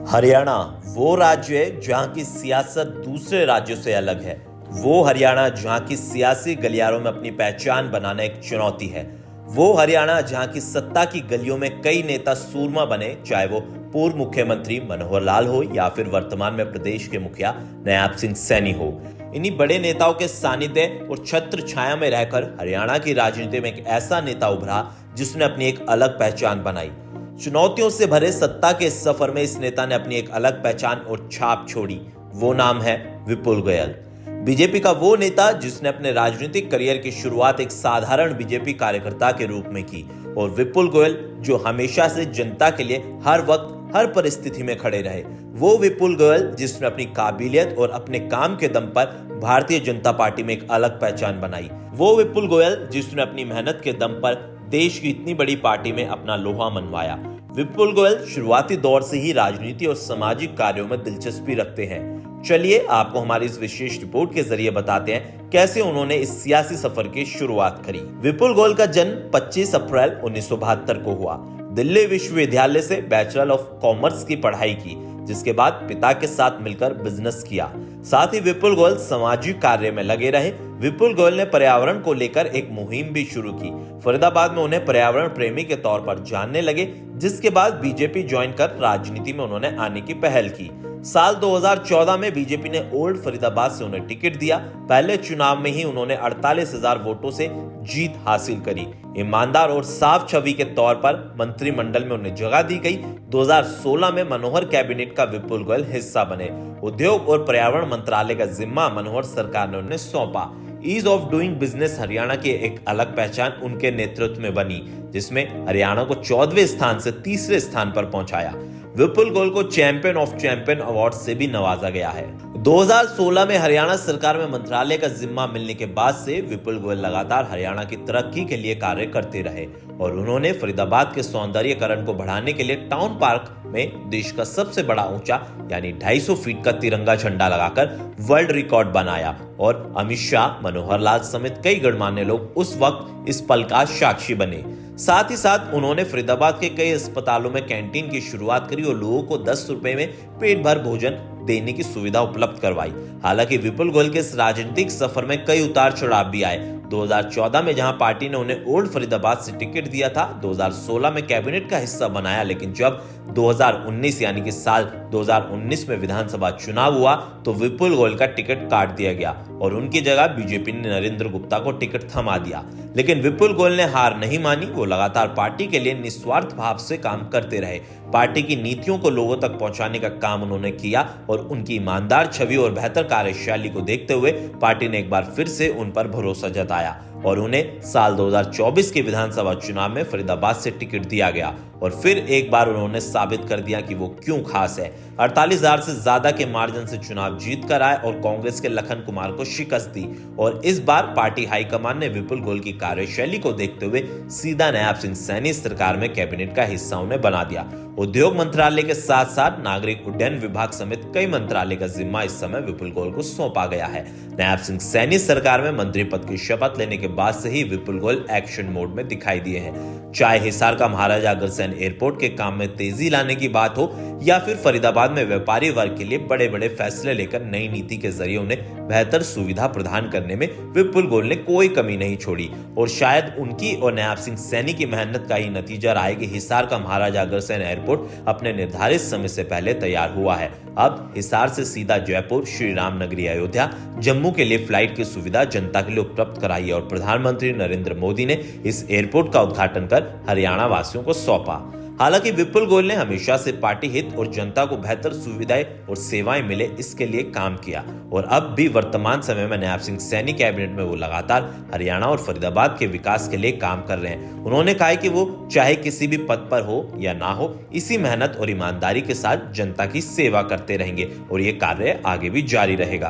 हरियाणा वो राज्य है जहां की सियासत दूसरे राज्यों से अलग है। वो हरियाणा जहां की सियासी गलियारों में अपनी पहचान बनाना एक चुनौती है। वो हरियाणा जहां की सत्ता की गलियों में कई नेता सूरमा बने, चाहे वो पूर्व मुख्यमंत्री मनोहर लाल हो या फिर वर्तमान में प्रदेश के मुखिया नयाब सिंह सैनी हो। इन्हीं बड़े नेताओं के सानिध्य और छत्र छाया में रहकर हरियाणा की राजनीति में एक ऐसा नेता उभरा जिसने अपनी एक अलग पहचान बनाई। चुनौतियों से भरे सत्ता के इस सफर में इस नेता ने अपनी एक अलग पहचान और छाप छोड़ी। वो नाम है विपुल गोयल। बीजेपी का वो नेता जिसने अपने राजनीतिक करियर की शुरुआत एक साधारण बीजेपी कार्यकर्ता के रूप में की, और विपुल गोयल जो हमेशा से जनता के लिए हर वक्त हर परिस्थिति में खड़े रहे। वो विपुल गोयल जिसने अपनी काबिलियत और अपने काम के दम पर भारतीय जनता पार्टी में एक अलग पहचान बनाई। वो विपुल गोयल जिसने अपनी मेहनत के दम पर देश की इतनी बड़ी पार्टी में अपना लोहा मनवाया। विपुल गोयल शुरुआती दौर से ही राजनीति और सामाजिक कार्यों में दिलचस्पी रखते हैं। चलिए आपको हमारी इस विशेष रिपोर्ट के जरिए बताते हैं कैसे उन्होंने इस सियासी सफर की शुरुआत करी। विपुल गोयल का जन्म 25 अप्रैल 1972 को हुआ। दिल्ली विश्वविद्यालय से बैचलर ऑफ कॉमर्स की पढ़ाई की, जिसके बाद पिता के साथ मिलकर बिजनेस किया। साथ ही विपुल गोयल सामाजिक कार्य में लगे रहे। विपुल गोयल ने पर्यावरण को लेकर एक मुहिम भी शुरू की। फरीदाबाद में उन्हें पर्यावरण प्रेमी के तौर पर जानने लगे, जिसके बाद बीजेपी ज्वाइन कर राजनीति में उन्होंने आने की पहल की। साल 2014 में बीजेपी ने ओल्ड फरीदाबाद से उन्हें टिकट दिया। पहले चुनाव में ही उन्होंने 48,000 वोटों से जीत हासिल करी। ईमानदार और साफ छवि के तौर पर मंत्रिमंडल में उन्हें जगह दी गई। 2016 में मनोहर कैबिनेट का विपुल गोयल हिस्सा बने। उद्योग और पर्यावरण मंत्रालय का जिम्मा मनोहर सरकार ने उन्हें सौंपा। Ease of doing business Haryana की एक अलग पहचान उनके नेतृत्व में बनी, जिसमें हरियाणा को 14वें स्थान से तीसरे स्थान पर पहुंचाया। विपुल गोयल को चैंपियन ऑफ चैंपियन अवार्ड से भी नवाजा गया है। 2016 में हरियाणा सरकार में मंत्रालय का जिम्मा मिलने के बाद से विपुल गोयल लगातार हरियाणा की तरक्की के लिए कार्य करते रहे, और उन्होंने फरीदाबाद के सौंदर्यीकरण को बढ़ाने के लिए टाउन पार्क में देश का सबसे बड़ा ऊंचा यानी 250 फीट का तिरंगा झंडा लगाकर वर्ल्ड रिकॉर्ड बनाया। और अमित शाह, मनोहर लाल समेत कई गणमान्य लोग उस वक्त इस पल का साक्षी बने। साथ ही साथ उन्होंने फरीदाबाद के कई अस्पतालों में कैंटीन की शुरुआत करी और लोगों को 10 रुपए में पेट भर भोजन देने की सुविधा उपलब्ध करवाई। हालांकि विपुल गोयल के इस राजनीतिक सफर में कई उतार चढ़ाव भी आए। 2014 में जहां पार्टी ने उन्हें ओल्ड फरीदाबाद से टिकट दिया था, 2016 में कैबिनेट का हिस्सा बनाया, लेकिन जब 2019 यानी कि साल 2019 में विधानसभा चुनाव हुआ तो विपुल गोयल का टिकट काट दिया गया और उनकी जगह बीजेपी ने नरेंद्र गुप्ता को टिकट थमा दिया। लेकिन विपुल गोयल ने हार नहीं मानी। वो लगातार पार्टी के लिए निस्वार्थ भाव से काम करते रहे। पार्टी की नीतियों को लोगों तक पहुंचाने का काम उन्होंने किया, और उनकी ईमानदार छवि और बेहतर कार्यशैली को देखते हुए पार्टी ने एक बार फिर से उन पर भरोसा जताया और उन्हें साल 2024 के विधानसभा चुनाव में फरीदाबाद से टिकट दिया गया। और फिर एक बार उन्होंने साबित कर दिया कि वो क्यों खास है। 48,000 से ज्यादा के मार्जिन से चुनाव जीत कर आए और कांग्रेस के लखन कुमार को शिकस्त दी। और इस बार पार्टी हाईकमान ने विपुल गोयल की कार्यशैली को देखते हुए सीधा नयाब सिंह सैनी सरकार में कैबिनेट का हिस्सा उन्हें बना दिया। उद्योग मंत्रालय के साथ साथ नागरिक उड्डयन विभाग समेत कई मंत्रालय का जिम्मा इस समय विपुल गोयल को सौंपा गया है। नयाब सिंह सैनी सरकार में मंत्री पद की शपथ लेने के बाद से ही विपुल गोयल एक्शन मोड में दिखाई दिए हैं। चाहे हिसार का महाराजा अग्रसेन एयरपोर्ट के काम में तेजी लाने की बात हो या फिर फरीदाबाद में व्यापारी वर्ग के लिए बड़े बड़े फैसले लेकर नई नीति के जरिए उन्हें बेहतर सुविधा प्रदान करने में विपुल गोयल ने कोई कमी नहीं छोड़ी। और शायद उनकी और नयाब सिंह सैनी की मेहनत का ही नतीजा रहा है कि हिसार का महाराजा अग्रसेन एयरपोर्ट अपने निर्धारित समय से पहले तैयार हुआ है। अब हिसार से सीधा जयपुर, श्री राम नगरी अयोध्या, जम्मू के लिए फ्लाइट की सुविधा जनता के लिए उपलब्ध कराई है। और प्रधानमंत्री नरेंद्र मोदी ने इस एयरपोर्ट का उद्घाटन कर हरियाणा वासियों को सौंपा। हालांकि विपुल गोयल ने हमेशा से पार्टी हित और जनता को बेहतर सुविधाएं और सेवाएं मिले इसके लिए काम किया, और अब भी वर्तमान समय में नयाब सिंह सैनी कैबिनेट में वो लगातार हरियाणा और फरीदाबाद के विकास के लिए काम कर रहे हैं। उन्होंने कहा कि वो चाहे किसी भी पद पर हो या ना हो, इसी मेहनत और ईमानदारी के साथ जनता की सेवा करते रहेंगे और ये कार्य आगे भी जारी रहेगा।